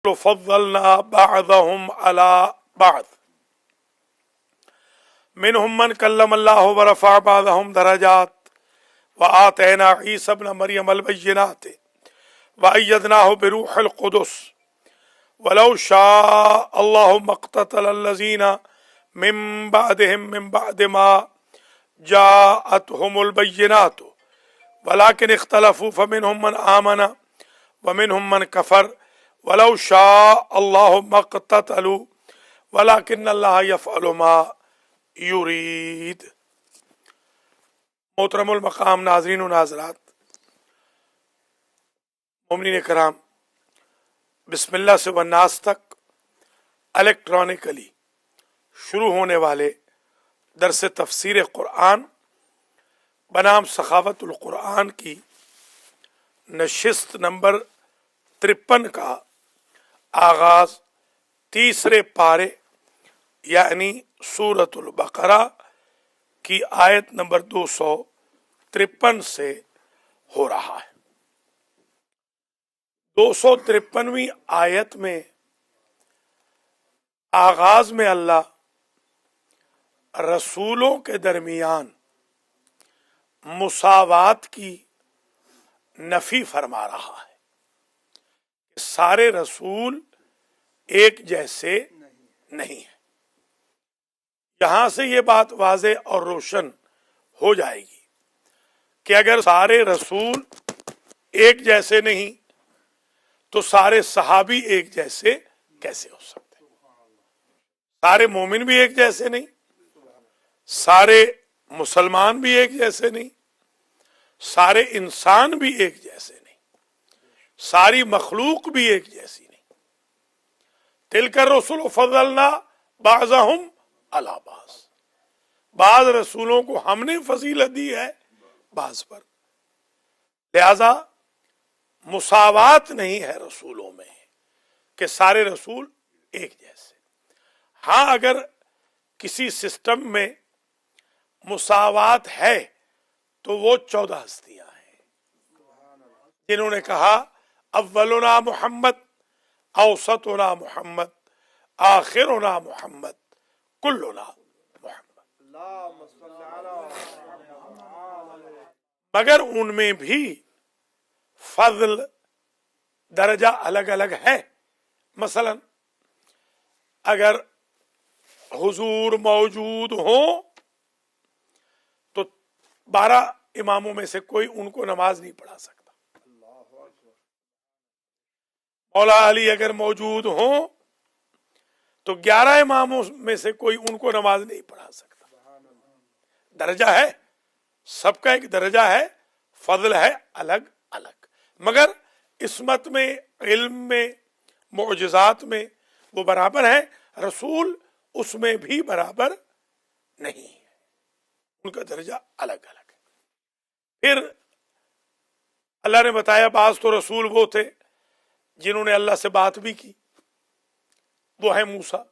فضلنا بعضهم على بعض منهم من كلم الله ورفع بعضهم درجات وآتينا عيسى ابن مريم البينات وأيدناه بروح القدس ولو شاء الله ما اقتتل الذين من بعدهم من بعد ما جاءتهم البينات ولكن اختلفوا فمنهم من آمن ومنهم من كفر ولو شاء الله ما اقتتلوا ولكن الله يفعل ما يريد. محترم المقام ناظرین و ناظرات، مومنین کرام، بسم اللہ سے والناس تک الیکٹرانکلی شروع ہونے والے درس تفسیر قرآن بنام سخاوت القرآن کی نشست نمبر 53 کا آغاز تیسرے پارے یعنی سورۃ البقرہ کی آیت نمبر 253 سے ہو رہا ہے. 253ویں آیت میں آغاز میں اللہ رسولوں کے درمیان مساوات کی نفی فرما رہا ہے کہ سارے رسول ایک جیسے نہیں ہیں. یہاں سے یہ بات واضح اور روشن ہو جائے گی کہ اگر سارے رسول ایک جیسے نہیں تو سارے صحابی ایک جیسے کیسے ہو سکتے ہیں؟ سارے مومن بھی ایک جیسے نہیں، سارے مسلمان بھی ایک جیسے نہیں، سارے انسان بھی ایک جیسے نہیں، ساری مخلوق بھی ایک جیسی نہیں. تلک الرسل فضلنا بعضهم علی بعض، بعض رسولوں کو ہم نے فضیلت دی ہے بعض پر. لہذا مساوات نہیں ہے رسولوں میں کہ سارے رسول ایک جیسے. ہاں اگر کسی سسٹم میں مساوات ہے تو وہ 14 ہستیاں ہیں جنہوں نے کہا اولنا محمد، اوسطنا محمد، آخرنا محمد، کلنا محمد. مگر ان میں بھی فضل درجہ الگ الگ ہے. مثلا اگر حضور موجود ہوں تو 12 اماموں میں سے کوئی ان کو نماز نہیں پڑھا سکتا. مولا علی اگر موجود ہوں تو 11 اماموں میں سے کوئی ان کو نماز نہیں پڑھا سکتا. درجہ ہے، سب کا ایک درجہ ہے، فضل ہے الگ الگ، مگر عصمت میں، علم میں، معجزات میں وہ برابر ہیں. رسول اس میں بھی برابر نہیں ہے، ان کا درجہ الگ الگ ہے. پھر اللہ نے بتایا بعض تو رسول وہ تھے جنہوں نے اللہ سے بات بھی کی، وہ ہے موسیٰ.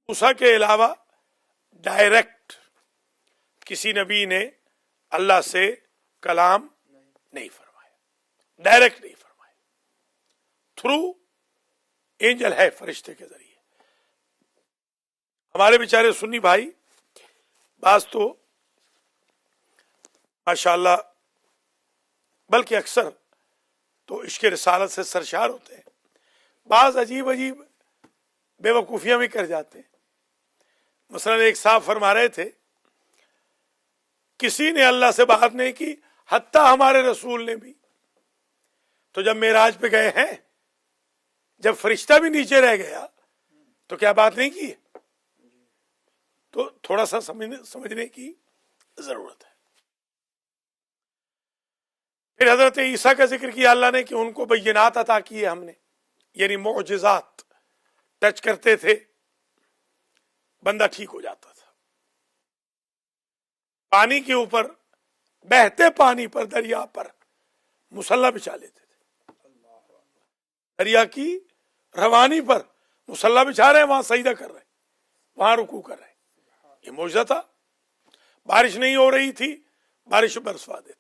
موسیٰ کے علاوہ ڈائریکٹ کسی نبی نے اللہ سے کلام نہیں فرمایا، ڈائریکٹ نہیں فرمایا، تھرو اینجل ہے، فرشتے کے ذریعے. ہمارے بیچارے سنی بھائی بعض تو ماشاءاللہ بلکہ اکثر تو عشق رسالت سے سرشار ہوتے ہیں، بعض عجیب عجیب بے وقوفیاں بھی کر جاتے ہیں. مثلا ایک صاحب فرما رہے تھے کسی نے اللہ سے بات نہیں کی حتیٰ ہمارے رسول نے بھی. تو جب معراج پہ گئے ہیں، جب فرشتہ بھی نیچے رہ گیا تو کیا بات نہیں کی؟ تو تھوڑا سا سمجھنے کی ضرورت ہے. پھر حضرت عیسیٰ کا ذکر کیا اللہ نے کہ ان کو بینات عطا کیے ہم نے، یعنی معجزات. ٹچ کرتے تھے بندہ ٹھیک ہو جاتا تھا. پانی کے اوپر، بہتے پانی پر، دریا پر مصلی بچھا لیتے تھے. دریا کی روانی پر مصلی بچھا رہے ہیں، وہاں سجدہ کر رہے ہیں، وہاں رکوع کر رہے ہیں. یہ معجزہ تھا. بارش نہیں ہو رہی تھی، بارش برسوا دیتے.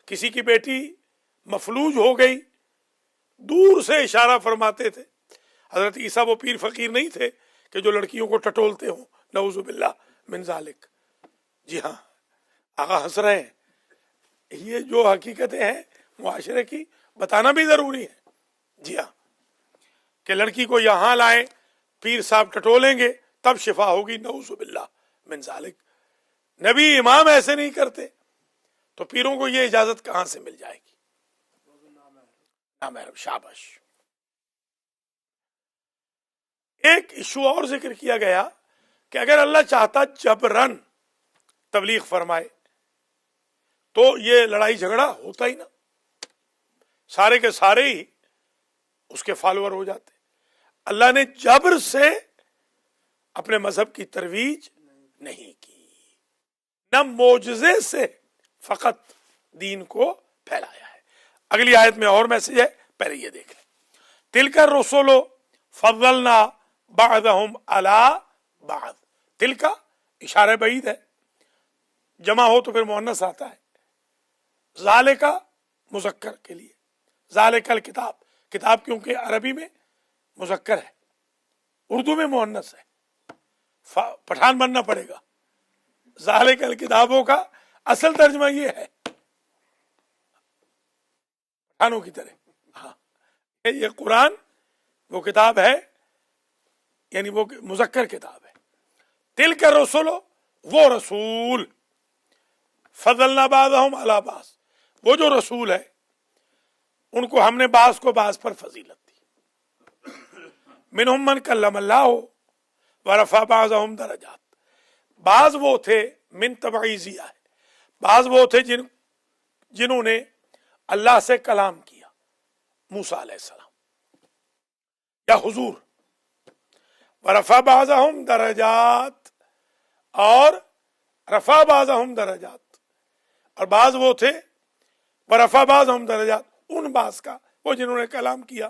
کسی کی بیٹی مفلوج ہو گئی دور سے اشارہ فرماتے تھے. حضرت عیسیٰ وہ پیر فقیر نہیں تھے کہ جو لڑکیوں کو ٹٹولتے ہوں، نعوذ باللہ من ذالک. جی ہاں، آقا ہنس رہے ہیں. یہ جو حقیقتیں ہیں معاشرے کی بتانا بھی ضروری ہے. جی ہاں، کہ لڑکی کو یہاں لائیں، پیر صاحب ٹٹولیں گے تب شفا ہوگی، نعوذ باللہ من ذالک. نبی امام ایسے نہیں کرتے، تو پیروں کو یہ اجازت کہاں سے مل جائے گی؟ نامحرم. شاباش. ایک ایشو اور ذکر کیا گیا کہ اگر اللہ چاہتا جبرن تبلیغ فرمائے تو یہ لڑائی جھگڑا ہوتا ہی نا، سارے کے سارے ہی اس کے فالوور ہو جاتے. اللہ نے جبر سے اپنے مذہب کی ترویج نہیں کی، نہ معجزے سے فقط دین کو پھیلایا ہے. اگلی آیت میں اور میسج ہے، پہلے یہ دیکھ لیں. تلک الرسل فضلنا بعضهم علی بعض. تلک اشارہ بعید ہے، جمع ہو تو پھر مؤنث آتا ہے. ذالک مذکر کے لیے، ذالک الکتاب، کتاب کیونکہ عربی میں مذکر ہے، اردو میں مؤنث ہے. پٹھان بننا پڑے گا. ذالک الکتابوں کا اصل ترجمہ یہ ہے، پٹھانوں کی طرح. ہاں، یہ قرآن وہ کتاب ہے، یعنی وہ مذکر کتاب ہے. تلک الرسل، وہ رسول، فضلنا بعضهم علی بعض، وہ جو رسول ہے ان کو ہم نے بعض کو بعض پر فضیلت دی. منہم من کلم اللہ ورفع بعضهم درجات. بعض وہ تھے، من تبعیضیہ ہے، بعض وہ تھے جنہوں نے اللہ سے کلام کیا، موسیٰ علیہ السلام یا حضور. ورفع بعضهم درجات، اور رفع بعضهم درجات، اور بعض وہ تھے ورفع بعضهم درجات، ان بعض کا، وہ جنہوں نے کلام کیا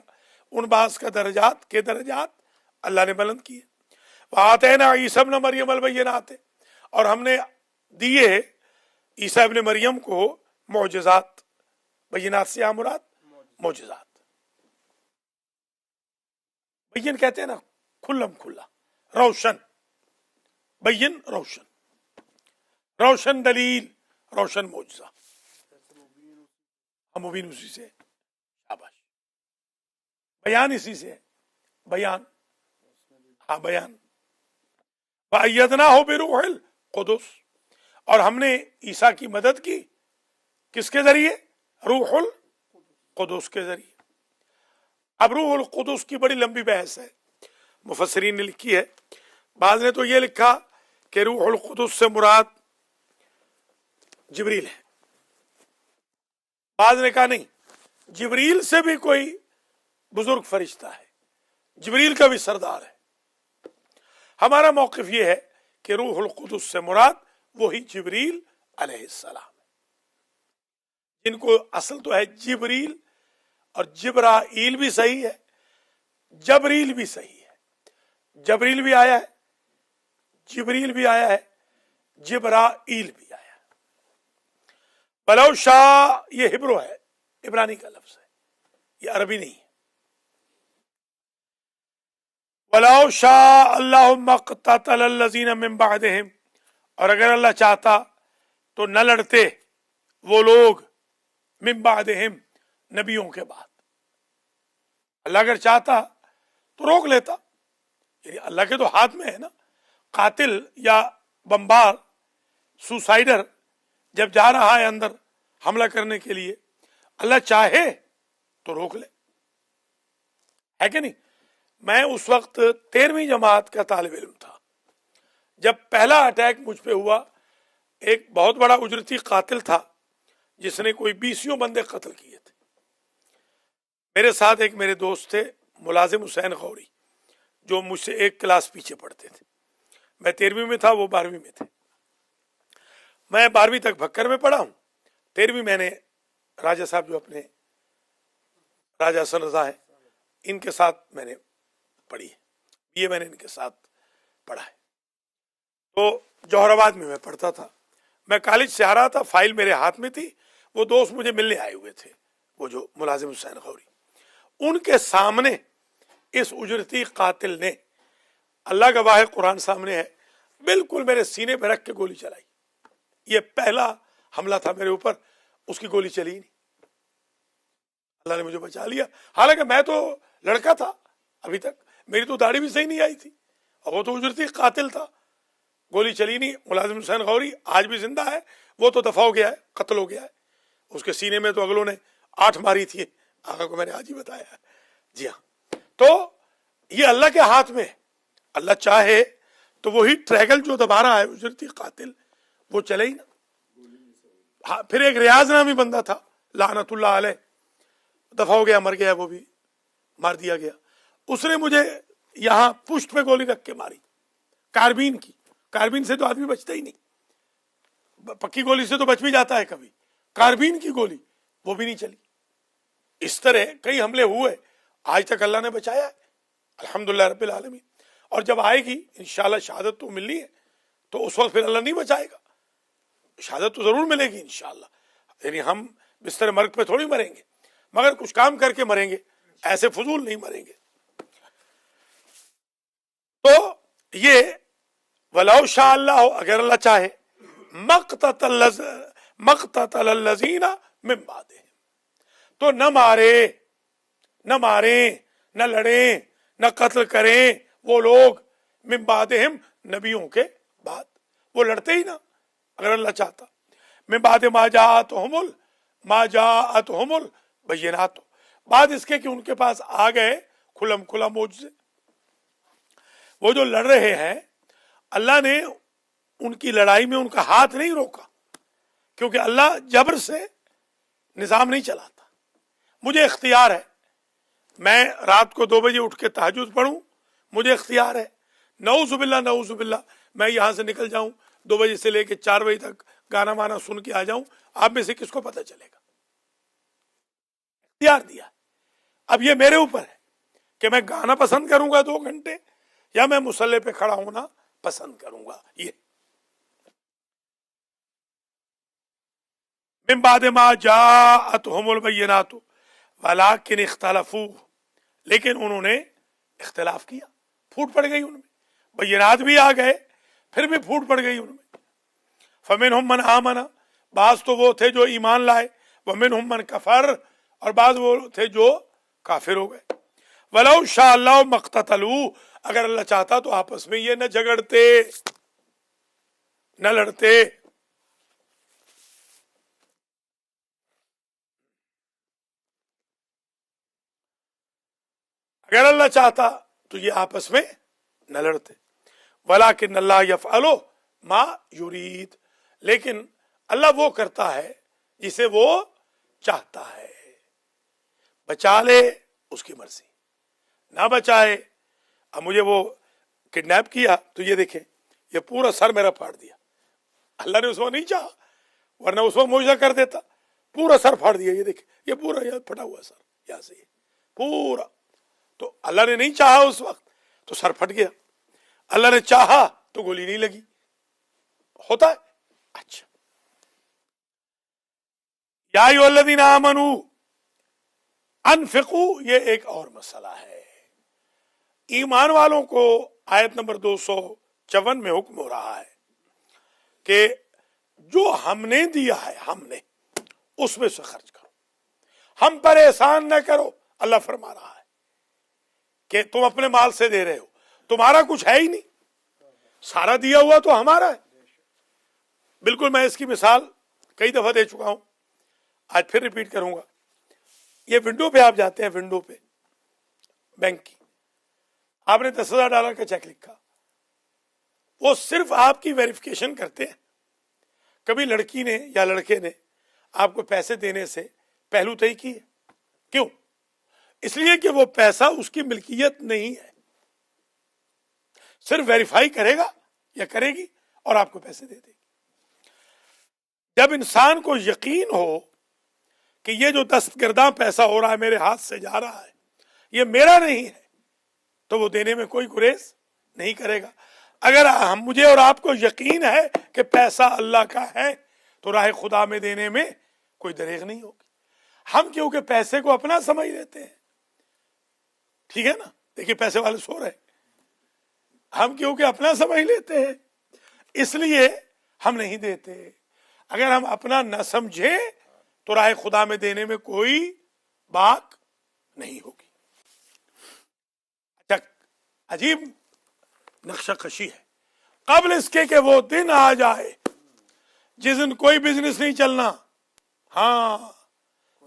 ان بعض کا درجات کے درجات اللہ نے بلند کیے. وآتینا عیسی ابن مریم البینات، اور ہم نے دیے عیسیٰ ابن مریم کو معجزات. بینات سے مراد معجزات. بین کہتے ہیں نا کھلم کھلا، روشن. بین روشن، روشن دلیل، روشن معجزہ. مبین اسی سے، شاباش. بیان اسی سے، بیان، ہاں بیان. وَأَيَّدْنَاهُ بِرُوحِ الْقُدُسِ، اور ہم نے عیسیٰ کی مدد کی کس کے ذریعے؟ روح القدس کے ذریعے. اب روح القدس کی بڑی لمبی بحث ہے، مفسرین نے لکھی ہے. بعض نے تو یہ لکھا کہ روح القدس سے مراد جبریل ہے، بعض نے کہا نہیں، جبریل سے بھی کوئی بزرگ فرشتہ ہے، جبریل کا بھی سردار ہے. ہمارا موقف یہ ہے کہ روح القدس سے مراد وہی جبریل علیہ السلام ہے، جن کو اصل تو ہے جبریل، اور جبرائیل بھی صحیح ہے، جبریل بھی صحیح ہے. جبریل بھی آیا ہے، جبریل بھی آیا ہے، جبرائیل بھی آیا ہے. بلو شاء، یہ ہبرو ہے، عبرانی کا لفظ ہے، یہ عربی نہیں ہے. وَلَوْ شَاءَ اللَّهُ مَا اقْتَتَلَ الَّذِينَ مِن بَعْدِهِمْ، اور اگر اللہ چاہتا تو نہ لڑتے وہ لوگ، من بعدہم، نبیوں کے بعد. اللہ اگر چاہتا تو روک لیتا، یعنی اللہ کے تو ہاتھ میں ہے نا. قاتل یا بمبار، سوسائڈر جب جا رہا ہے اندر حملہ کرنے کے لیے، اللہ چاہے تو روک لے، ہے کہ نہیں؟ میں اس وقت 13ویں جماعت کا طالب علم تھا جب پہلا اٹیک مجھ پہ ہوا. ایک بہت بڑا اجرتی قاتل تھا جس نے کوئی 20 بندے قتل کیے تھے. میرے ساتھ ایک میرے دوست تھے ملازم حسین غوری، جو مجھ سے ایک کلاس پیچھے پڑھتے تھے. میں 13ویں میں تھا، وہ 12ویں میں تھے. میں 12ویں تک بھکر میں پڑھا ہوں، 13ویں میں نے راجہ صاحب جو اپنے راجہ حسن رضا ہیں ان کے ساتھ میں نے پڑھی ہے، یہ میں نے ان کے ساتھ پڑھا ہے. تو جوہر آباد میں پڑھتا تھا. میں کالج سے آ رہا تھا، فائل میرے ہاتھ میں تھی، وہ دوست مجھے ملنے آئے ہوئے تھے، وہ جو ملازم حسین غوری. ان کے سامنے اس اجرتی قاتل نے، اللہ گواہ ہے قرآن سامنے ہے، بالکل میرے سینے پہ رکھ کے گولی چلائی. یہ پہلا حملہ تھا میرے اوپر، اس کی گولی چلی نہیں، اللہ نے مجھے بچا لیا. حالانکہ میں تو لڑکا تھا ابھی تک، میری تو داڑھی بھی صحیح نہیں آئی تھی، اور وہ تو اجرتی قاتل تھا. گولی چلی نہیں. ملازم حسین غوری آج بھی زندہ ہے، وہ تو دفع ہو گیا ہے، قتل ہو گیا ہے. اس کے سینے میں تو اگلوں نے 8 ماری تھی، آقا کو میں نے آج ہی بتایا ہے. جی ہاں، تو یہ اللہ کے ہاتھ میں ہے. اللہ چاہے تو وہی ٹریگل جو دبا رہا ہے اجرتی قاتل، وہ چلے ہی نا. ہاں، پھر ایک ریاض نامی بندہ تھا لعنت اللہ علیہ، دفع ہو گیا، مر گیا، وہ بھی مار دیا گیا. اس نے مجھے یہاں پشت پہ گولی رکھ کے ماری، کاربین کی. کاربین سے تو آدمی بچتا ہی نہیں، پکی گولی سے تو بچ بھی جاتا ہے کبھی، کاربین کی گولی وہ بھی نہیں چلی. اس طرح کئی حملے ہوئے، آج تک اللہ نے بچایا ہے، الحمدللہ رب العالمین. اور جب آئے گی انشاءاللہ شہادت تو ملنی ہے، تو اس وقت پھر اللہ نہیں بچائے گا، شہادت تو ضرور ملے گی انشاءاللہ. یعنی ہم بستر مرگ پہ تھوڑی مریں گے، مگر کچھ کام کر کے مریں گے، ایسے فضول نہیں مریں گے. تو یہ وَلَوْ شَاءَ اللَّهُ، اگر اللہ چاہے، مَقْتَتَلَ الَّذِينَ مِن بَعْدِهِمْ، تو نہ ماریں، نہ لڑیں، نہ قتل کریں وہ لوگ، من بعدہم، نبیوں کے بعد. وہ لڑتے ہی نہ اگر اللہ چاہتا. من بعد ما جاءتہم البینات، بعد اس کے کہ ان کے پاس آ گئے کھلم کھلا معجزے. وہ جو لڑ رہے ہیں، اللہ نے ان کی لڑائی میں ان کا ہاتھ نہیں روکا، کیونکہ اللہ جبر سے نظام نہیں چلاتا. مجھے اختیار ہے، میں رات کو 2 بجے اٹھ کے تہجد پڑھوں، مجھے اختیار ہے. نعوذ باللہ میں یہاں سے نکل جاؤں 2 بجے سے لے کے 4 بجے تک گانا وانا سن کے آ جاؤں، آپ میں سے کس کو پتہ چلے گا؟ اختیار دیا. اب یہ میرے اوپر ہے کہ میں گانا پسند کروں گا 2 گھنٹے، یا میں مصلی پہ کھڑا ہونا پسند کروں گا. یہ من بعد ما جاءتهم البینات ولکن اختلفوا، لیکن انہوں نے اختلاف کیا، پھوٹ پڑ گئی ان میں. بینات بھی آ گئے، پھر بھی پھوٹ پڑ گئی ان میں. فمنہم من آمن، بعض تو وہ تھے جو ایمان لائے، ومنہم من کفر، اور بعض وہ تھے جو کافر ہو گئے. ولو شاء اللہ مقتتلوا، اگر اللہ چاہتا تو آپس میں یہ نہ جھگڑتے، نہ لڑتے. اگر اللہ چاہتا تو یہ آپس میں نہ لڑتے. ولیکن اللہ یفعل ما یرید، لیکن اللہ وہ کرتا ہے جسے وہ چاہتا ہے. بچا لے اس کی مرضی، نہ بچائے. اب مجھے وہ کڈنیپ کیا تو یہ دیکھیں، یہ پورا سر میرا پھاڑ دیا. اللہ نے اس وقت نہیں چاہا، ورنہ اس وقت معجزہ کر دیتا. پورا سر پھاڑ دیا. یہ دیکھیں، یہ پورا یہ پھٹا ہوا سر یہاں سے پورا. تو اللہ نے نہیں چاہا اس وقت تو سر پھٹ گیا، اللہ نے چاہا تو گولی نہیں لگی. ہوتا ہے. اچھا، یا ایھا الذین آمنوا انفقوا، یہ ایک اور مسئلہ ہے. ایمان والوں کو آیت نمبر 254 میں حکم ہو رہا ہے کہ جو ہم نے دیا ہے، ہم نے اس میں سے خرچ کرو، ہم پر احسان نہ کرو. اللہ فرما رہا ہے کہ تم اپنے مال سے دے رہے ہو، تمہارا کچھ ہے ہی نہیں، سارا دیا ہوا تو ہمارا ہے. بالکل میں اس کی مثال کئی دفعہ دے چکا ہوں، آج پھر ریپیٹ کروں گا. یہ ونڈو پہ آپ جاتے ہیں، ونڈو پہ بینک کی، آپ نے $10,000 کا چیک لکھا، وہ صرف آپ کی ویریفیکیشن کرتے ہیں. کبھی لڑکی نے یا لڑکے نے آپ کو پیسے دینے سے پہلو طے کی ہے؟ کیوں؟ اس لیے کہ وہ پیسہ اس کی ملکیت نہیں ہے، صرف ویریفائی کرے گا یا کرے گی اور آپ کو پیسے دے دے گی. جب انسان کو یقین ہو کہ یہ جو دستگرداں پیسہ ہو رہا ہے، میرے ہاتھ سے جا رہا ہے، یہ میرا نہیں ہے، تو وہ دینے میں کوئی گریز نہیں کرے گا. اگر مجھے اور آپ کو یقین ہے کہ پیسہ اللہ کا ہے تو راہ خدا میں دینے میں کوئی دریغ نہیں ہوگی. ہم کیونکہ پیسے کو اپنا سمجھ لیتے ہیں، ٹھیک ہے نا, دیکھیے پیسے والے سو رہے, ہم کیونکہ اپنا سمجھ لیتے ہیں اس لیے ہم نہیں دیتے. اگر ہم اپنا نہ سمجھے تو راہ خدا میں دینے میں کوئی بات نہیں ہوگی. اچھا, عجیب نقشہ کشی ہے. قبل اس کے کہ وہ دن آ جائے جس دن کوئی بزنس نہیں چلنا, ہاں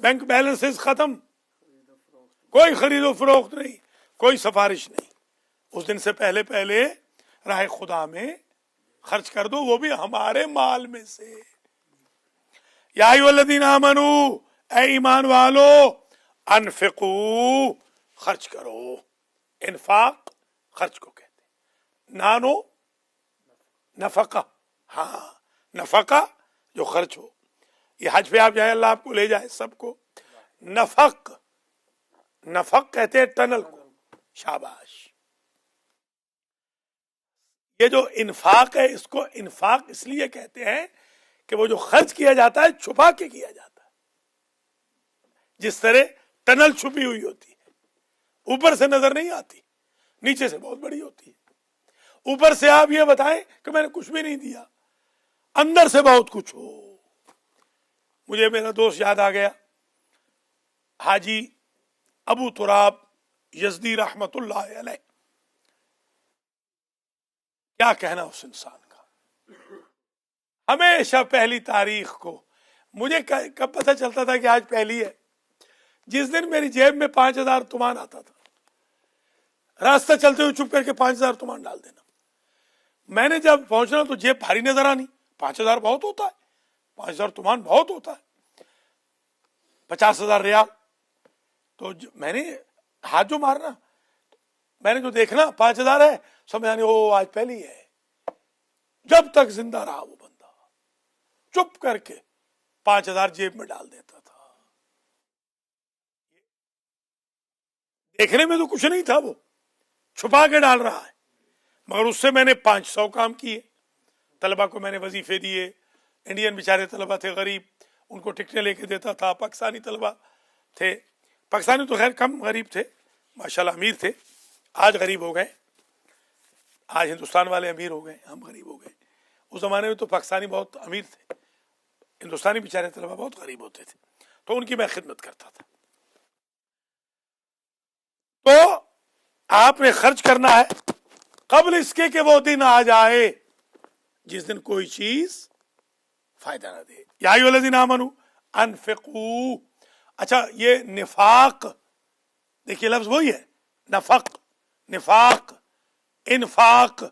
بینک بیلنس ختم, کوئی خرید و فروخت نہیں, کوئی سفارش نہیں. اس دن سے پہلے پہلے راہ خدا میں خرچ کر دو, وہ بھی ہمارے مال میں سے. یا ایھا الذین آمنو, اے ایمان والو, انفقو, خرچ کرو. انفاق خرچ کو کہتے ہیں. نانو نفقہ, ہاں نفقہ جو خرچ ہو. یہ حج پہ آپ جائیں, اللہ آپ کو لے جائے سب کو. نفق, نفق کہتے ہیں ٹنل کو. شاباش. یہ جو انفاق ہے اس کو انفاق اس لیے کہتے ہیں کہ وہ جو خرچ کیا جاتا ہے چھپا کے کیا جاتا ہے. جس طرح ٹنل چھپی ہوئی ہوتی ہے, اوپر سے نظر نہیں آتی, نیچے سے بہت بڑی ہوتی ہے. اوپر سے آپ یہ بتائیں کہ میں نے کچھ بھی نہیں دیا, اندر سے بہت کچھ ہو. مجھے میرا دوست یاد آ گیا, حاجی ابو تراب یزدی رحمت اللہ علیہ. کیا کہنا اس انسان کا. ہمیشہ پہلی تاریخ کو, مجھے کب پتہ چلتا تھا کہ آج پہلی ہے, جس دن میری جیب میں 5,000 تومان آتا تھا. راستہ چلتے ہوئے چپ کر کے 5,000 تومان ڈال دینا. میں نے جب پہنچنا تو جیب بھاری نظر آنی. 5,000 بہت ہوتا ہے, 5,000 تومان بہت ہوتا ہے. 50,000 ریال. تو میں نے ہاتھ جو مارنا, میں نے جو دیکھنا 5,000 ہے, سمجھانے او آج پہلی ہے. جب تک زندہ رہا وہ بندہ چپ کر کے 5,000 جیب میں ڈال دیتا تھا. دیکھنے میں تو کچھ نہیں تھا, وہ چھپا کے ڈال رہا ہے. مگر اس سے میں نے 500 کام کیے. طلبہ کو میں نے وظیفے دیے. انڈین بیچارے طلبہ تھے غریب, ان کو ٹکٹیں لے کے دیتا تھا. پاکستانی طلبہ تھے, پاکستانی تو خیر کم غریب تھے, ماشاءاللہ امیر تھے. آج غریب ہو گئے, آج ہندوستان والے امیر ہو گئے, ہم غریب ہو گئے. اس زمانے میں تو پاکستانی بہت امیر تھے, ہندوستانی بیچارے طلبہ بہت غریب ہوتے تھے. تو ان کی میں خدمت کرتا تھا. تو آپ نے خرچ کرنا ہے قبل اس کے کہ وہ دن آ جائے جس دن کوئی چیز فائدہ نہ دے. یا ایھا الذین آمنو انفقوا. اچھا, یہ نفاق, دیکھیے لفظ وہی ہے, نفق, نفاق, انفاق,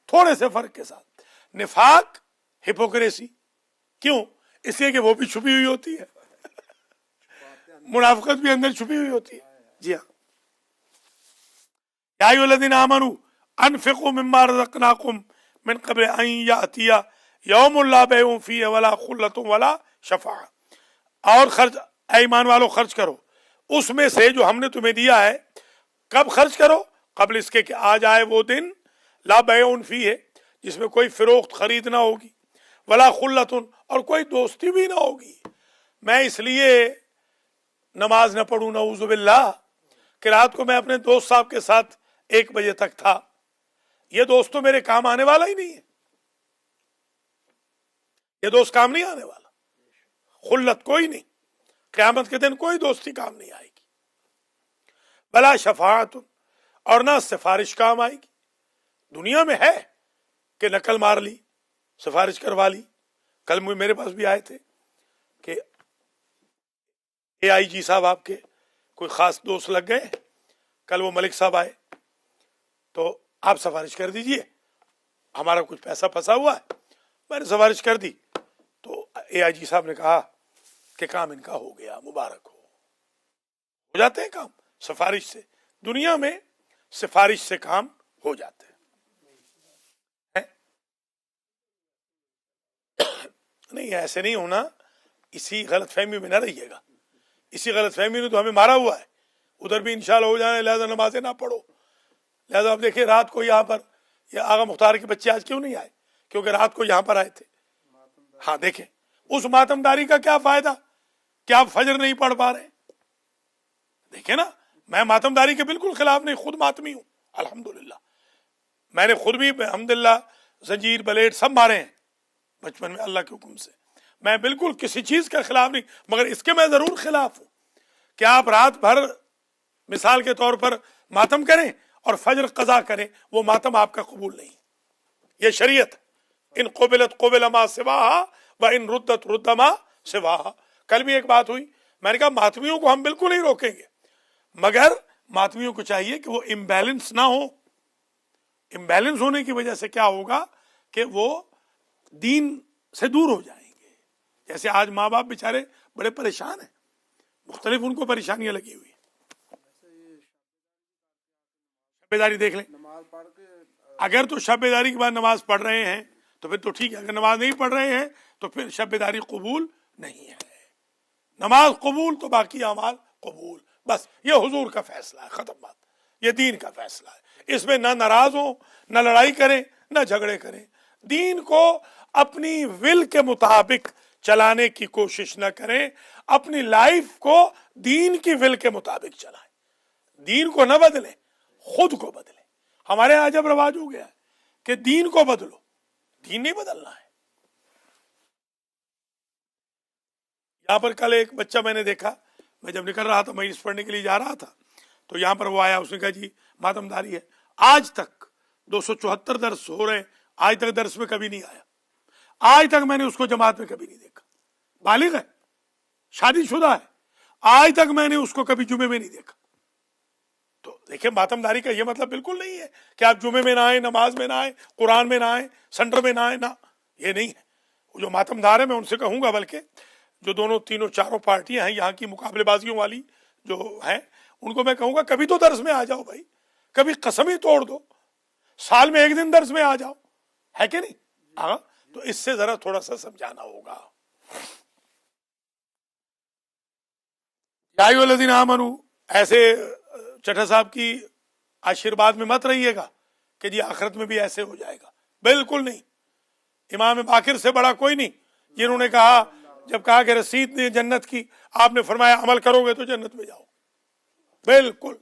تھوڑے سے فرق کے ساتھ. نفاق ہپوکریسی. کیوں؟ اس لیے کہ وہ بھی چھپی ہوئی ہوتی ہے, منافقت بھی اندر چھپی ہوئی ہوتی ہے. جی ہاں. یا ایھا الذین آمنوا انفقوا مما رزقناکم من قبل ان یأتی یوم لا بیع فیہ ولا خلۃ ولا شفاعہ. اور خرچ, اے ایمان والو خرچ کرو اس میں سے جو ہم نے تمہیں دیا ہے. کب خرچ کرو؟ قبل اس کے کہ آ جائے وہ دن لا بیع فیہ, جس میں کوئی فروخت خرید نہ ہوگی, ولا خلۃ, اور کوئی دوستی بھی نہ ہوگی. میں اس لیے نماز نہ پڑھوں نعوذ باللہ کہ رات کو میں اپنے دوست صاحب کے ساتھ 1 بجے تک تھا. یہ دوست تو میرے کام آنے والا ہی نہیں ہے, یہ دوست کام نہیں آنے والا. خلت کوئی نہیں, قیامت کے دن کوئی دوستی کام نہیں آئے گی. بلا شفاعت, اور نہ سفارش کام آئے گی. دنیا میں ہے کہ نقل مار لی, سفارش کروا لی. کل میرے پاس بھی آئے تھے کہ اے آئی جی صاحب آپ کے کوئی خاص دوست لگ گئے. کل وہ ملک صاحب آئے تو آپ سفارش کر دیجئے, ہمارا کچھ پیسہ پھنسا ہوا ہے. میں نے سفارش کر دی تو اے آئی جی صاحب نے کہا کہ کام ان کا ہو گیا, مبارک ہو جاتے ہیں کام سفارش سے. دنیا میں سفارش سے کام ہو جاتے ہیں. نہیں ایسے نہیں ہونا, اسی غلط فہمی میں نہ رہیے گا. اسی غلط فہمی نے تو ہمیں مارا ہوا ہے. ادھر بھی انشاءاللہ ہو جانا, لہذا نمازیں نہ پڑھو. لہذا آپ دیکھیں رات کو یہاں پر یہ آغا مختار کے بچے آج کیوں نہیں آئے, کیونکہ رات کو یہاں پر آئے تھے. ہاں دیکھیں اس ماتم داری کا کیا فائدہ کہ آپ فجر نہیں پڑھ پا رہے. دیکھیں نا, میں ماتمداری کے بالکل خلاف نہیں، خود ماتمی ہوں الحمدللہ، میں نے خود بھی الحمدللہ زنجیر بلیڈ سب مارے ہیں بچپن میں اللہ کے حکم سے، میں بالکل کسی چیز کا خلاف نہیں، مگر اس کے میں ضرور خلاف ہوں کہ آپ رات بھر مثال کے طور پر ماتم کریں اور فجر قضا کریں، وہ ماتم آپ کا قبول نہیں، یہ شریعت، ان قبلت قبل ما سواہا و ان ردت رد ما سواہا۔ کل بھی ایک بات ہوئی، میں نے کہا ماتمیوں کو ہم بالکل نہیں روکیں گے، مگر ماتمیوں کو چاہیے کہ وہ امبیلنس نہ ہو، امبیلنس ہونے کی وجہ سے کیا ہوگا کہ وہ دین سے دور ہو جائیں گے۔ جیسے آج ماں باپ بیچارے بڑے پریشان ہیں، مختلف ان کو پریشانیاں لگی ہوئی ہیں۔ شب بیداری دیکھ لیں، اگر تو شب بیداری کے بعد نماز پڑھ رہے ہیں تو پھر تو ٹھیک ہے، اگر نماز نہیں پڑھ رہے ہیں تو پھر شب بیداری قبول نہیں ہے، نماز قبول تو باقی اعمال قبول، بس یہ حضور کا فیصلہ ہے، ختم بات، یہ دین کا فیصلہ ہے، اس میں نہ ناراض ہوں، نہ لڑائی کریں، نہ جھگڑے کریں، دین کو اپنی ول کے مطابق چلانے کی کوشش نہ کریں، اپنی لائف کو دین کی ول کے مطابق چلائیں، دین کو نہ بدلیں، خود کو بدلیں۔ ہمارے یہاں جب رواج ہو گیا ہے کہ دین کو بدلو، دین نہیں بدلنا ہے۔ یہاں پر کل ایک بچہ میں نے دیکھا، میں جب نکل رہا تھا مجلس پڑھنے کے لیے جا رہا تھا تو یہاں پر وہ آیا، اس نے کہا جی ماتم داری ہے، آج تک 274 درس ہو رہے ہیں، آج تک درس میں کبھی نہیں آیا، آج تک میں نے اس کو جماعت میں کبھی نہیں دیکھا، بالغ ہے، شادی شدہ ہے، آج تک میں نے اس کو کبھی جمعے میں نہیں دیکھا۔ تو دیکھیں ماتم داری کا یہ مطلب بالکل نہیں ہے کہ آپ جمعے میں نہ آئیں، نماز میں نہ آئیں، قرآن میں نہ آئیں، سنڈر میں نہ آئیں، نہ، یہ نہیں ہے۔ وہ جو ماتم دار ہے میں ان سے کہوں گا، بلکہ جو دونوں تینوں چاروں پارٹیاں ہیں یہاں کی مقابلے بازیوں والی جو ہیں، ان کو میں کہوں گا کبھی تو درس میں آ جاؤ بھائی، کبھی قسم ہی توڑ دو، سال میں ایک دن درس میں آ جاؤ، ہے کہ نہیں؟ ہاں، تو اس سے ذرا تھوڑا سا سمجھانا ہوگا۔ یا ایھا الذین آمنوا، ایسے چٹھا صاحب کی آشیرواد میں مت رہیے گا کہ جی آخرت میں بھی ایسے ہو جائے گا، بالکل نہیں۔ امام باقر سے بڑا کوئی نہیں، جنہوں نے کہا، جب کہا کہ رسید نے جنت کی، آپ نے فرمایا عمل کرو گے تو جنت میں جاؤ، بالکل۔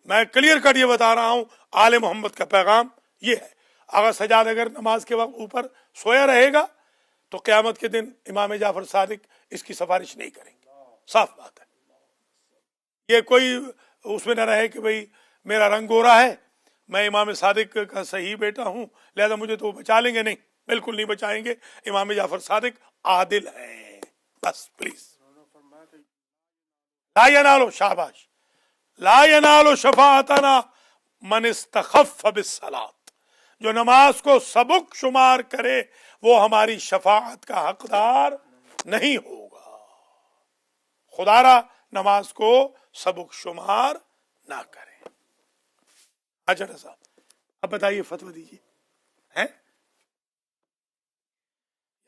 میں کلیئر کٹ یہ بتا رہا ہوں، آل محمد کا پیغام یہ ہے۔ آغا سجاد اگر نماز کے وقت اوپر سویا رہے گا تو قیامت کے دن امام جعفر صادق اس کی سفارش نہیں کریں گے، صاف بات ہے۔ یہ کوئی اس میں نہ رہے کہ بھئی میرا رنگ گورا ہے، میں امام صادق کا صحیح بیٹا ہوں لہذا مجھے تو بچا لیں گے، نہیں، بالکل نہیں بچائیں گے۔ امام جعفر صادق عادل ہیں، بس پلیز۔ لا ینالو، شاباش، لا ینالو شفاعتنا من استخف بالصلاۃ، جو نماز کو سبق شمار کرے وہ ہماری شفاعت کا حقدار نہیں ہوگا۔ خدا را نماز کو سبق شمار نہ کریں۔ اچھا صاحب اب بتائیے، فتویٰ دیجیے، ہیں؟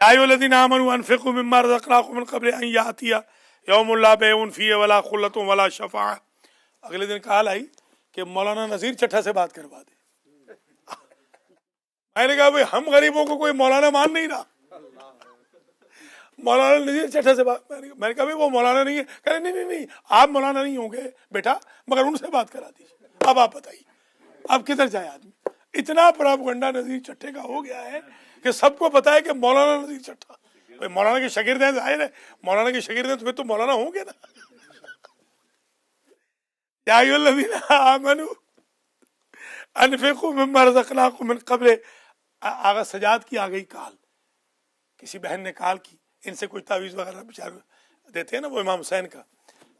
یا ایھا الذین آمنوا انفقوا مما رزقناکم من قبل ان یأتی یوم لا بیع فیہ ولا خلۃ ولا شفاعۃ۔ اگلے دن کال آئی کہ مولانا نذیر چٹھا سے بات کروا دے۔ میں نے کہا بھائی ہم غریبوں کو کوئی مولانا مان نہیں رہا، مولانا نذیر چٹھا سے بات، میں نے کہا بھائی وہ مولانا نہیں ہے، کہہ رہے نہیں آپ مولانا نہیں ہوں گے بیٹا، مگر ان سے بات کرا دیجیے۔ اب آپ بتائیے اب کدھر جائے آدمی؟ اتنا پراپگنڈا نذیر چٹھے کا ہو گیا ہے کہ سب کو پتا ہے کہ مولانا نذیر چٹھا، بھائی مولانا کے شاگرد ہیں، ظاہر ہے مولانا کے شاگرد ہیں تو پھر تو مولانا ہوں گے نا۔ یا ایھا الذین آمنوا انفقوا مما رزقناکم من قبل، آغا سجاد کی آ گئی کال، کسی بہن نے کال کی، ان سے کوئی تعویذ وغیرہ بچار دیتے ہیں نا وہ امام حسین کا،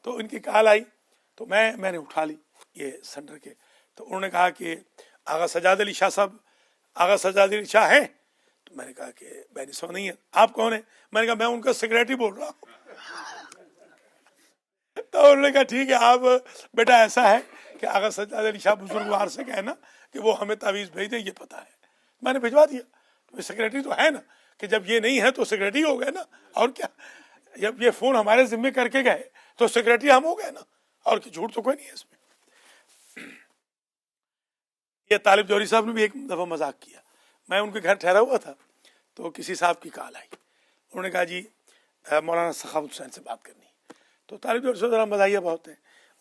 تو ان کی کال آئی تو میں نے اٹھا لی یہ سینٹر کے، تو انہوں نے کہا کہ آغا سجاد علی شاہ صاحب، آغا سجاد علی شاہ ہیں؟ تو میں نے کہا کہ میں نے سو نہیں ہے۔ آپ کون ہیں؟ میں نے کہا میں ان کا سیکریٹری بول رہا ہوں۔ تو انہوں نے کہا ٹھیک ہے، آپ بیٹا ایسا ہے کہ آغا سجاد علی شاہ بزرگوار سے کہنا کہ وہ ہمیں تعویذ بھیج دیں، یہ پتہ ہے۔ میں نے بھجوا دیا، تو سیکریٹری تو ہے نا، کہ جب یہ نہیں ہے تو سیکریٹری ہو گئے نا، اور کیا، جب یہ فون ہمارے ذمے کر کے گئے تو سیکریٹری ہم ہو گئے نا، اور جھوٹ تو کوئی نہیں ہے اس میں۔ یہ طالب جوہری صاحب نے بھی ایک دفعہ مذاق کیا، میں ان کے گھر ٹھہرا ہوا تھا تو کسی صاحب کی کال آئی، انہوں نے کہا جی مولانا سخاوت حسین سے بات کرنی ہے۔ تو طالب جوہری صاحب ذرا مزاحیہ بہت ہیں،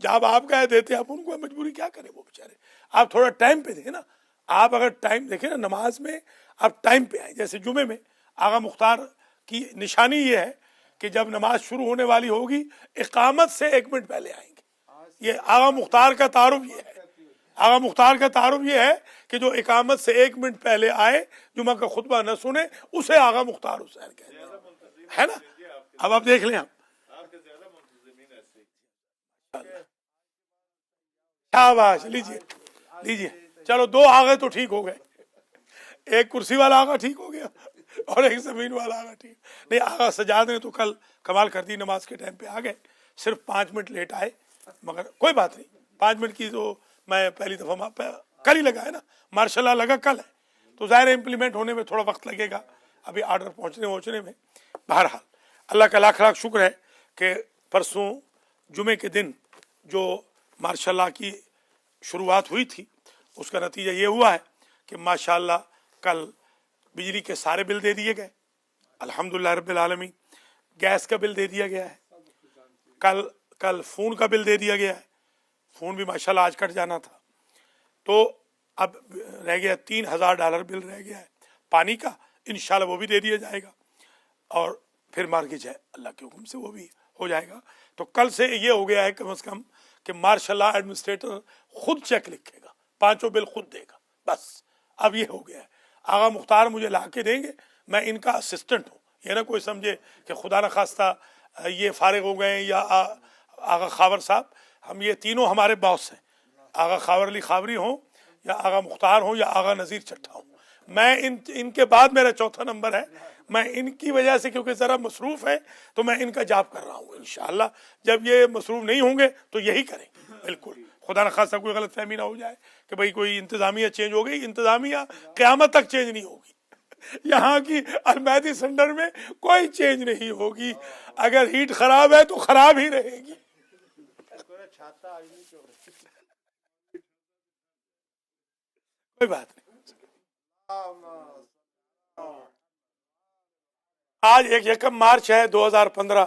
جب آپ کہہ دیتے آپ ان کو مجبوری کیا کریں وہ بیچارے. آپ تھوڑا ٹائم پہ دیں نا. آپ اگر ٹائم دیکھیں نا نماز میں آپ ٹائم پہ آئیں. جیسے جمعے میں آغا مختار کی نشانی یہ ہے کہ جب نماز شروع ہونے والی ہوگی اقامت سے 1 منٹ پہلے آئیں گے. یہ آغا مختار کا تعارف یہ ہے. آغا مختار کا تعارف یہ ہے کہ جو اقامت سے 1 منٹ پہلے آئے جمعہ کا خطبہ نہ سنے اسے آغا مختار حسین کہتے ہیں, ہے نا. اب آپ دیکھ لیں. شاباش, لیجیے لیجیے. چلو 2 آگے تو ٹھیک ہو گئے. ایک کرسی والا آگا ٹھیک ہو گیا اور ایک زمین والا آگا ٹھیک. نہیں, آغا سجاد نے تو کل کمال کر دی, نماز کے ٹائم پہ آ گئے. صرف 5 منٹ لیٹ آئے, مگر کوئی بات نہیں. 5 منٹ کی تو میں پہلی دفعہ کل ہی لگا ہے نا, ماشاء اللہ لگا کل ہے, تو ظاہر امپلیمنٹ ہونے میں تھوڑا وقت لگے گا ابھی آرڈر پہنچنے میں. بہرحال اللہ کا لاکھ لاکھ شکر ہے کہ پرسوں جمعے کے دن جو ماشاء اللہ کی شروعات ہوئی تھی اس کا نتیجہ یہ ہوا ہے کہ ماشاء اللہ کل بجلی کے سارے بل دے دیے گئے الحمدللہ رب العالمین. گیس کا بل دے دیا گیا ہے. کل فون کا بل دے دیا گیا ہے. فون بھی ماشاء اللہ آج کٹ جانا تھا, تو اب رہ گیا $3000 بل رہ گیا ہے پانی کا. انشاءاللہ وہ بھی دے دیا جائے گا اور پھر مارگیج ہے اللہ کے حکم سے وہ بھی ہو جائے گا. تو کل سے یہ ہو گیا ہے کم از کم کہ ماشاء اللہ ایڈمنسٹریٹر خود چیک لکھے گا, 5 بل خود دے گا. بس اب یہ ہو گیا ہے. آغا مختار مجھے لا کے دیں گے, میں ان کا اسسٹنٹ ہوں. یہ نہ کوئی سمجھے کہ خدا نخواستہ یہ فارغ ہو گئے یا آغا خاور صاحب, ہم یہ تینوں ہمارے باس ہیں. آغا خاور علی خاوری ہوں یا آغا مختار ہوں یا آغا نذیر چٹھا ہوں, میں ان کے بعد میرا چوتھا نمبر ہے. میں ان کی وجہ سے کیونکہ ذرا مصروف ہے تو میں ان کا جاب کر رہا ہوں. انشاءاللہ جب یہ مصروف نہیں ہوں گے تو یہی کریں گے. بالکل خدا نخواستہ کوئی غلط فہمی نہ ہو جائے کہ بھئی کوئی انتظامیہ چینج ہو گئی. انتظامیہ قیامت تک چینج نہیں ہوگی. یہاں کی المہدی سینٹر میں کوئی چینج نہیں ہوگی. اگر ہیٹ خراب ہے تو خراب ہی رہے گی. کوئی بات نہیں. آج 1 مارچ ہے 2015.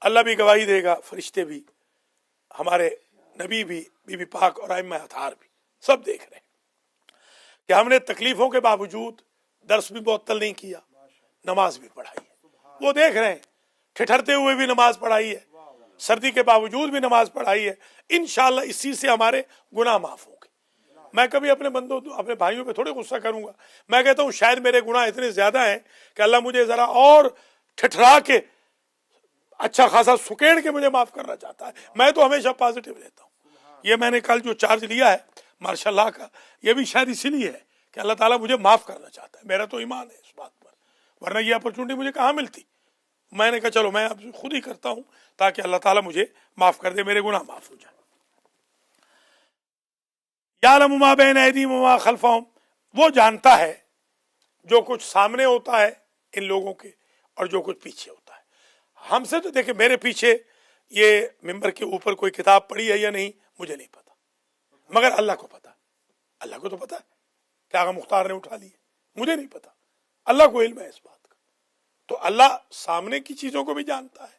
اللہ بھی گواہی دے گا, فرشتے بھی, ہمارے نبی بھی, بی بی پاک اور ائمہ اطہار بھی سب دیکھ رہے ہیں کہ ہم نے تکلیفوں کے باوجود درس بھی معطل نہیں کیا, نماز بھی پڑھائی ہے. وہ دیکھ رہے ہیں ٹھٹھرتے ہوئے بھی نماز پڑھائی ہے, سردی کے باوجود بھی نماز پڑھائی ہے. انشاءاللہ اسی سے ہمارے گناہ معاف ہوں گے. میں کبھی اپنے بندوں اپنے بھائیوں پہ تھوڑے غصہ کروں گا. میں کہتا ہوں شاید میرے گناہ اتنے زیادہ ہیں کہ اللہ مجھے ذرا اور ٹھٹھرا کے اچھا خاصا سکیڑ کے مجھے معاف کرنا چاہتا ہے. میں تو ہمیشہ پازیٹیو لیتا ہوں. یہ میں نے کل جو چارج لیا ہے ماشاء اللہ کا, یہ بھی شاید اسی لیے ہے کہ اللہ تعالیٰ مجھے معاف کرنا چاہتا ہے. میرا تو ایمان ہے اس بات پر, ورنہ یہ اپرچونٹی مجھے کہاں ملتی. میں نے کہا چلو میں اب خود ہی کرتا ہوں تاکہ اللہ تعالیٰ مجھے معاف کر دے, میرے گناہ معاف ہو جائے. یعلم ما بین ایدیہم وما خلفہم, وہ جانتا ہے جو کچھ سامنے ہوتا ہے ان لوگوں کے اور جو کچھ پیچھے ہوتا ہے. ہم سے تو دیکھیں میرے پیچھے یہ ممبر کے اوپر کوئی کتاب پڑھی ہے یا نہیں مجھے نہیں پتا, مگر اللہ کو پتا. اللہ کو تو پتا ہے کہ آغا مختار نے اٹھا لی ہے, مجھے نہیں پتا. اللہ کو علم ہے اس بات کا. تو اللہ سامنے کی چیزوں کو بھی جانتا ہے,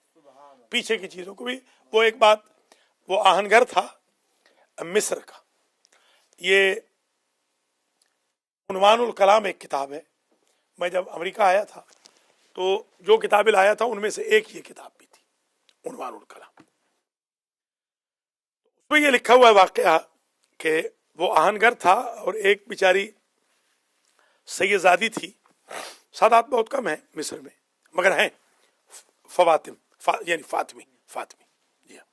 پیچھے کی چیزوں کو بھی. وہ ایک بات, وہ آہنگر تھا مصر کا, یہ عنوان الکلام ایک کتاب ہے. میں جب امریکہ آیا تھا تو جو کتابیں لایا تھا ان میں سے ایک یہ کتاب بھی تھی, عنوان الکلام. اس میں یہ لکھا ہوا ہے واقعہ کہ وہ آہنگر تھا اور ایک بیچاری سیدزادی تھی. سادات بہت کم ہیں مصر میں مگر ہیں فواتم, یعنی فاطمی. جی ہاں,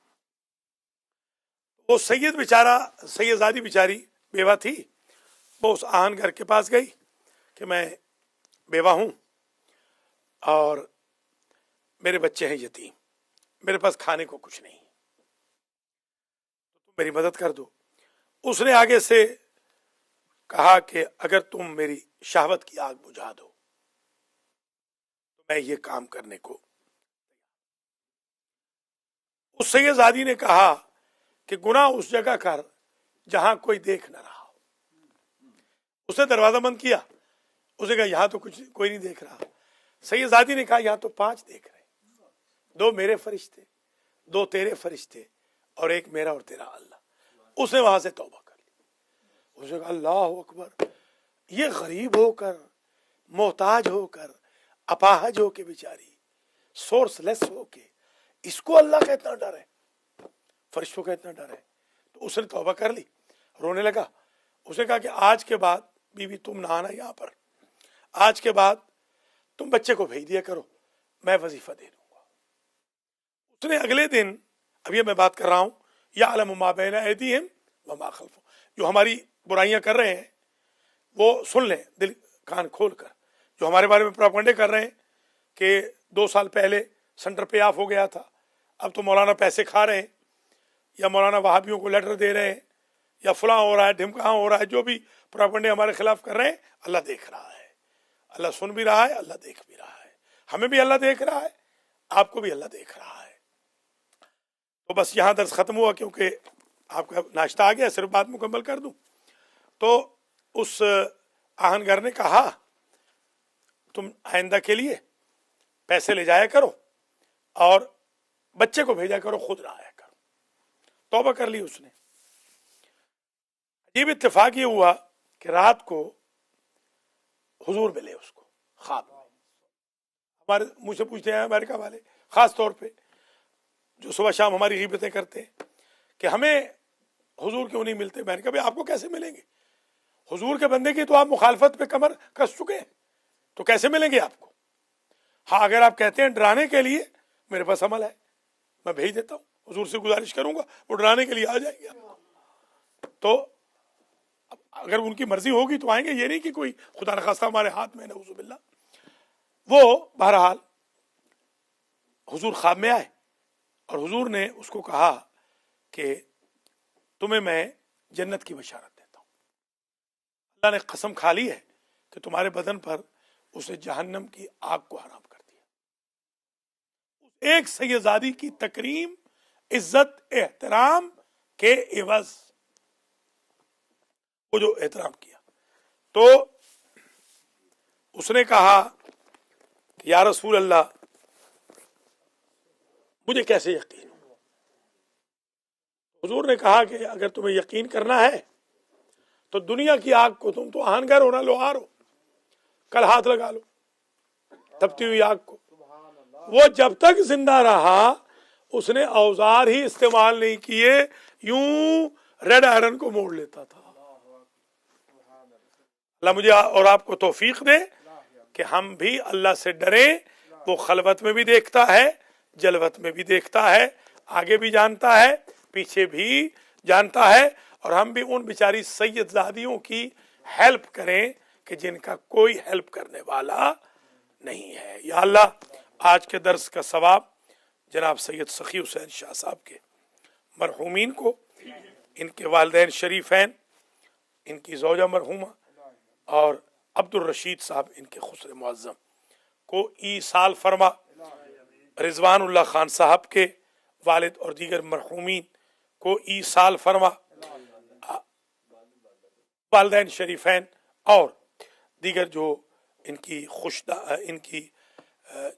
وہ سیدزادی بیچاری بیوہ تھی. وہ اس آہنگر کے پاس گئی کہ میں بیوہ ہوں اور میرے بچے ہیں یتیم, میرے پاس کھانے کو کچھ نہیں, تم میری مدد کر دو. اس نے آگے سے کہا کہ اگر تم میری شہوت کی آگ بجھا دو تو میں یہ کام کرنے کو. اس سیدزادی نے کہا کہ گناہ اس جگہ کر جہاں کوئی دیکھ نہ رہا ہو. اس نے دروازہ بند کیا. اس نے کہا یہاں تو کچھ کوئی نہیں دیکھ رہا. سیدزادی نے کہا یہاں تو 5 دیکھ رہے, 2 میرے فرشتے, 2 تیرے فرشتے اور ایک میرا اور تیرا اللہ. اس نے وہاں سے توبہ کر لی. اس نے کہا اللہ اکبر، یہ غریب ہو کر، محتاج ہو کر، اپاہج ہو کے بیچاری، سورس لیس ہو کے، اس کو اللہ کا اتنا ڈر ہے، فرشتوں کا اتنا ڈر ہے. تو اس نے توبہ کر لی، رونے لگا. اس نے کہا کہ آج کے بعد بیوی تم نہ آنا یہاں پر، آج کے بعد تم بچے کو بھیج دیا کرو، میں وظیفہ دے دوں گا. اس نے اگلے دن، اب یہ میں بات کر رہا ہوں، یعلم ما بین ایدیہم وما خلفہم، جو ہماری برائیاں کر رہے ہیں وہ سن لیں دل کان کھول کر. جو ہمارے بارے میں پروپیگنڈے کر رہے ہیں کہ 2 سال پہلے سینٹر پے آف ہو گیا تھا، اب تو مولانا پیسے کھا رہے ہیں، یا مولانا وہابیوں کو لیٹر دے رہے ہیں، یا فلاں ہو رہا ہے، ڈھمکاں ہو رہا ہے، جو بھی پروپیگنڈے ہمارے خلاف کر رہے ہیں، اللہ دیکھ رہا ہے، اللہ سن بھی رہا ہے، اللہ دیکھ بھی رہا ہے. ہمیں بھی اللہ دیکھ رہا ہے، آپ کو بھی اللہ دیکھ رہا ہے. تو بس یہاں درس ختم ہوا، کیونکہ آپ کا ناشتہ آ گیا، صرف بات مکمل کر دوں. تو اس آہنگر نے کہا تم آئندہ کے لیے پیسے لے جایا کرو اور بچے کو بھیجا کرو، خود نہ آیا کرو. توبہ کر لی اس نے. عجیب اتفاق یہ ہوا کہ رات کو حضور ملے اس کو خواب میں. ہمارے مجھ سے پوچھتے ہیں امریکہ والے، خاص طور پہ جو صبح شام ہماری غیبتیں کرتے ہیں کہ ہمیں حضور کیوں نہیں ملتے. میں نے کہا بھائی آپ کو کیسے ملیں گے؟ حضور کے بندے کی تو آپ مخالفت پہ کمر کس چکے ہیں، تو کیسے ملیں گے آپ کو؟ ہاں اگر آپ کہتے ہیں ڈرانے کے لیے، میرے پاس عمل ہے، میں بھیج دیتا ہوں، حضور سے گزارش کروں گا، وہ ڈرانے کے لیے آ جائیں گے. تو اگر ان کی مرضی ہوگی تو آئیں گے، یہ نہیں کہ کوئی خدا نخواستہ ہمارے ہاتھ میں، نعوذ باللہ. وہ بہرحال حضور خواب میں آئے اور حضور نے اس کو کہا کہ تمہیں میں جنت کی بشارت دیتا ہوں. اللہ نے قسم کھا لی ہے کہ تمہارے بدن پر اس نے جہنم کی آگ کو حرام کر دیا. ایک سیدزادی کی تکریم، عزت، احترام کے عوض وہ جو احترام کیا. تو اس نے کہا کہ یا رسول اللہ مجھے کیسے یقین ہو؟ حضور نے کہا کہ اگر تمہیں یقین کرنا ہے تو دنیا کی آگ کو، تم تو آہنگر ہو نا، لوہار ہو، کل ہاتھ لگا لو تپتی ہوئی آگ کو. وہ جب تک زندہ رہا اس نے اوزار ہی استعمال نہیں کیے، یوں ریڈ آئرن کو موڑ لیتا تھا. اللہ مجھے اور آپ کو توفیق دے کہ ہم بھی اللہ سے ڈریں. وہ خلوت میں بھی دیکھتا ہے، جلوت میں بھی دیکھتا ہے، آگے بھی جانتا ہے، پیچھے بھی جانتا ہے. اور ہم بھی ان بیچاری سید زادیوں کی ہیلپ کریں کہ جن کا کوئی ہیلپ کرنے والا نہیں ہے. یا اللہ آج کے درس کا ثواب جناب سید سخی حسین شاہ صاحب کے مرحومین کو، ان کے والدین شریفین، ان کی زوجہ مرحومہ اور عبد الرشید صاحب ان کے خسر معظم کو ایصال فرما. رضوان اللہ خان صاحب کے والد اور دیگر مرحومین کو ایصال فرما. والدین شریفین اور دیگر جو ان کی ان کی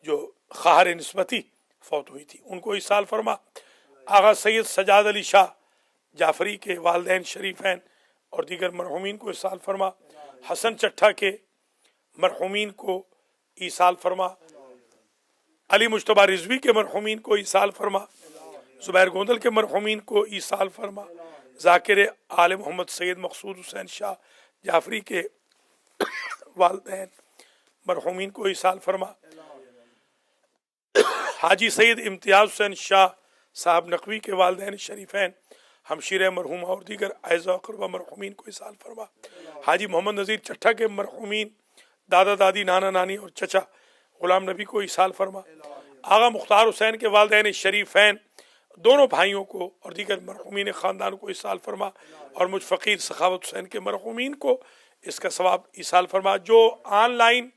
جو خواہر نسبتی فوت ہوئی تھی ان کو ایصال فرما. آغا سید سجاد علی شاہ جعفری کے والدین شریفین اور دیگر مرحومین کو ایصال فرما. حسن چٹھا کے مرحومین کو ایصال فرما. علی مجتبی رضوی کے مرحومین کو ایصال فرما. زبیر گوندل کے مرحومین کو ایصال فرما. ذاکر آل محمد سید مقصود حسین شاہ جعفری کے والدین مرحومین کو ایصال فرما. حاجی سید امتیاز حسین شاہ صاحب نقوی کے والدین شریفین، ہمشیر مرحومہ اور دیگر اعزا و اقربا مرحومین کو ایصال فرما. حاجی محمد نذیر چٹھا کے مرحومین، دادا دادی، نانا نانی اور چچا غلام نبی کو ایصال فرما. آغا مختار حسین کے والدین شریفین دونوں بھائیوں کو اور دیگر مرحومین خاندان کو ایصال فرما. اور مجھ فقیر سخاوت حسین کے مرحومین کو اس کا ثواب ایصال فرما. جو آن لائن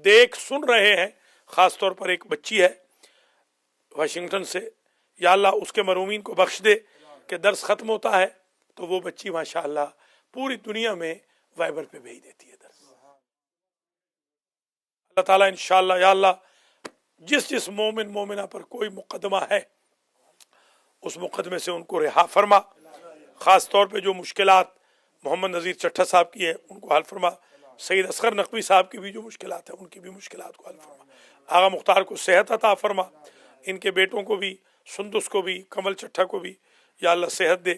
دیکھ سن رہے ہیں، خاص طور پر ایک بچی ہے واشنگٹن سے، یا اللہ اس کے مرحومین کو بخش دے کہ درس ختم ہوتا ہے تو وہ بچی ماشاءاللہ پوری دنیا میں وائبر پہ بھیج دیتی ہے درس. اللہ تعالیٰ انشاءاللہ یا اللہ جس مومن مومنہ پر کوئی مقدمہ ہے اس مقدمے سے ان کو رہا فرما، خاص طور پہ جو مشکلات محمد نذیر چٹھا صاحب کی ہے ان کو حل فرما، سید اصغر نقوی صاحب کی بھی جو مشکلات ہیں ان کی بھی مشکلات کو حل فرما، آغا مختار کو صحت عطا فرما، ان کے بیٹوں کو بھی، سندس کو بھی، کمل چٹھا کو بھی یا اللہ صحت دے،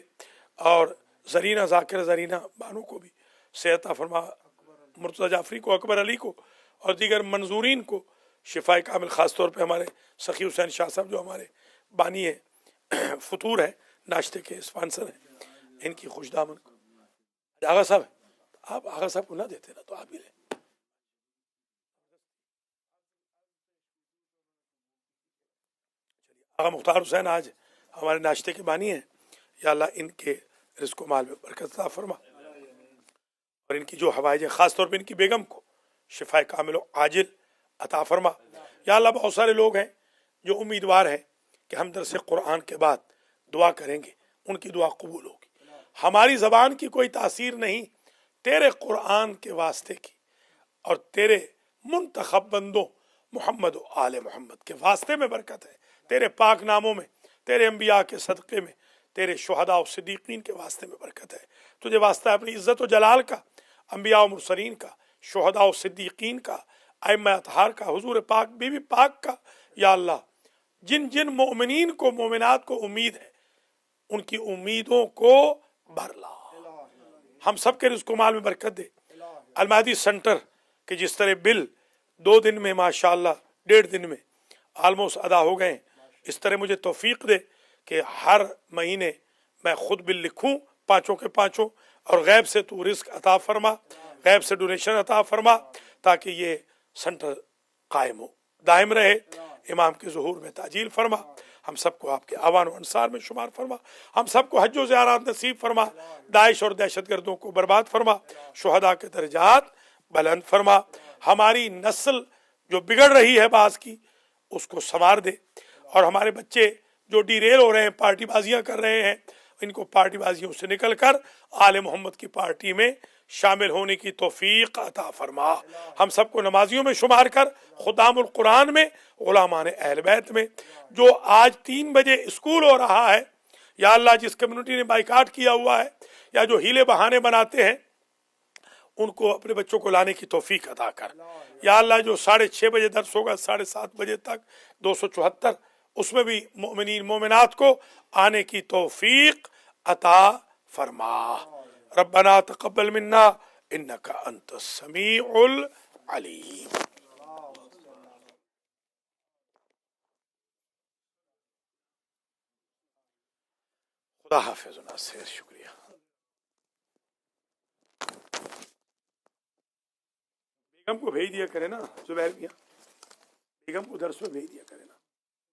اور زرینہ ذاکر زرینہ بانو کو بھی صحت عطا فرما، مرتضی جعفری کو، اکبر علی کو اور دیگر منظورین کو شفائے کامل، خاص طور پہ ہمارے سخی حسین شاہ صاحب جو ہمارے بانی ہیں، فطور ہیں، ناشتے کے اسپانسر ہیں، ان کی خوش دامن کو آغا صاحب، آپ آغا صاحب کو نہ دیتے نا تو آپ ہی لیں۔ آغا مختار حسین آج ہمارے ناشتے کے بانی ہیں، یا اللہ ان کے رزق و مال میں برکت عطا فرما، اور ان کی جو حوائج، خاص طور پہ ان کی بیگم کو شفائے کامل و عاجل عطا فرما، یا اللہ بہت سارے لوگ ہیں جو امیدوار ہیں کہ ہم درس قرآن کے بعد دعا کریں گے، ان کی دعا قبول ہوگی، ہماری زبان کی کوئی تاثیر نہیں، تیرے قرآن کے واسطے کی اور تیرے منتخب بندوں محمد و آل محمد کے واسطے میں برکت ہے، تیرے پاک ناموں میں، تیرے انبیاء کے صدقے میں، تیرے شہداء و صدیقین کے واسطے میں برکت ہے، تجھے واسطہ ہے اپنی عزت و جلال کا، انبیاء و مرسلین کا، شہداء و صدیقین کا، ائمہ اطہار کا، حضور پاک بی بی پاک کا، یا اللہ جن جن مومنین کو مومنات کو امید ہے ان کی امیدوں کو بھر لا، ہم سب کے رزق و مال میں برکت دے، المہدی سینٹر کہ جس طرح بل 2 دن میں ماشاءاللہ 1.5 دن میں آلموسٹ ادا ہو گئے، اس طرح مجھے توفیق دے کہ ہر مہینے میں خود بل لکھوں 5 کے 5، اور غیب سے تو رزق عطا فرما، غیب سے ڈونیشن عطا فرما، تاکہ یہ سینٹر قائم ہو، دائم رہے، امام کے ظہور میں تعجیل فرما، ہم سب کو آپ کے آوان و انصار میں شمار فرما، ہم سب کو حج و زیارات نصیب فرما، داعش اور دہشت گردوں کو برباد فرما، شہداء کے درجات بلند فرما، ہماری نسل جو بگڑ رہی ہے بعض کی اس کو سنوار دے، اور ہمارے بچے جو ڈی ریل ہو رہے ہیں، پارٹی بازیاں کر رہے ہیں، ان کو پارٹی بازیوں سے نکل کر آل محمد کی پارٹی میں شامل ہونے کی توفیق عطا فرما، ہم سب کو نمازیوں میں شمار کر، خدام القرآن میں، غلامان اہل بیت میں، جو آج 3 بجے اسکول ہو رہا ہے، یا اللہ جس کمیونٹی نے بائیکاٹ کیا ہوا ہے یا جو ہیلے بہانے بناتے ہیں ان کو اپنے بچوں کو لانے کی توفیق عطا کر، یا اللہ جو 6:30 بجے درس ہوگا 7:30 بجے تک 274، اس میں بھی مومنین مومنات کو آنے کی توفیق عطا فرما، ربنا تقبل منا انک انت السمیع العلیم۔ خدا حافظ، ناصر، شکریہ۔ بیگم کو بھیج دیا کرے نا، زبیر میاں، بیگم کو درس میں بھیج دیا کرے نا۔